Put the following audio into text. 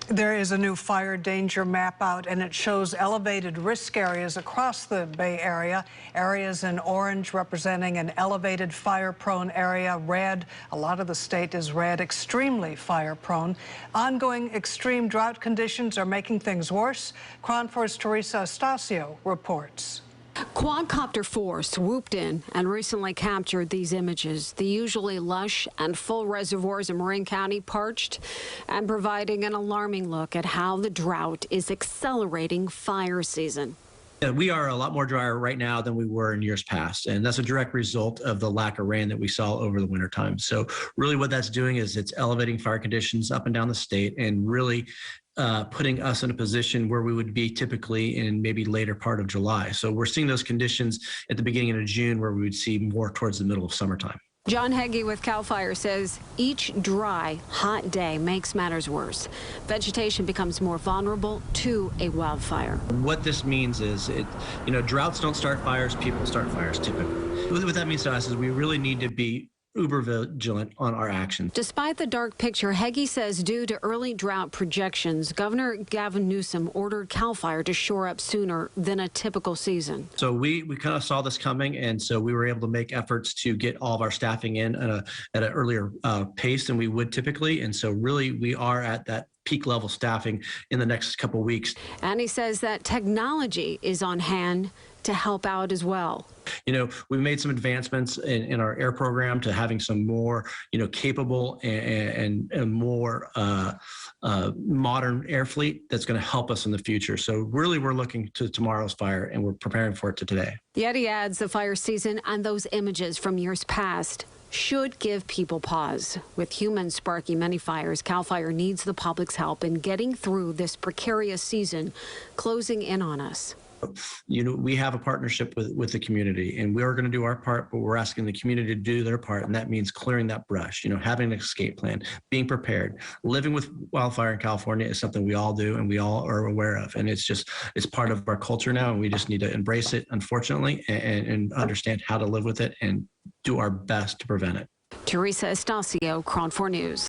There is a new fire danger map out, and it shows elevated risk areas across the Bay Area. Areas in orange representing an elevated fire-prone area. Red, a lot of the state is red, extremely fire-prone. Ongoing extreme drought conditions are making things worse. KRON 4's Teresa Estacio reports. Quadcopter 4 swooped in and recently captured these images. The usually lush and full reservoirs in Marin County parched and providing an alarming look at how the drought is accelerating fire season. Yeah, we are a lot more drier right now than we were in years past, and that's a direct result of the lack of rain that we saw over the wintertime. So really what that's doing is it's elevating fire conditions up and down the state and really putting us in a position where we would be typically in maybe later part of July. So we're seeing those conditions at the beginning of June where we would see more towards the middle of summertime. John Heggie with CAL FIRE says each dry, hot day makes matters worse. Vegetation becomes more vulnerable to a wildfire. What this means is, droughts don't start fires, people start fires typically. What that means to us is we really need to be uber vigilant on our actions. Despite the dark picture, Heggie says due to early drought projections, Governor Gavin Newsom ordered CAL FIRE to shore up sooner than a typical season. So we kind of saw this coming, and so we were able to make efforts to get all of our staffing in at an earlier pace than we would typically. And so really we are at that peak level staffing in the next couple weeks. And he says that technology is on hand to help out as well. We've made some advancements in our air program to having some more, capable and more modern air fleet that's going to help us in the future. So really we're looking to tomorrow's fire and we're preparing for it to today. Yet he adds the fire season and those images from years past should give people pause. With humans sparking many fires, CAL FIRE needs the public's help in getting through this precarious season closing in on us. We have a partnership with the community, and we are going to do our part, but we're asking the community to do their part, and that means clearing that brush, having an escape plan, being prepared. Living with wildfire in California is something we all do and we all are aware of, and it's part of our culture now, and we just need to embrace it, unfortunately, and understand how to live with it and do our best to prevent it. Teresa Estacio, KRON 4 News.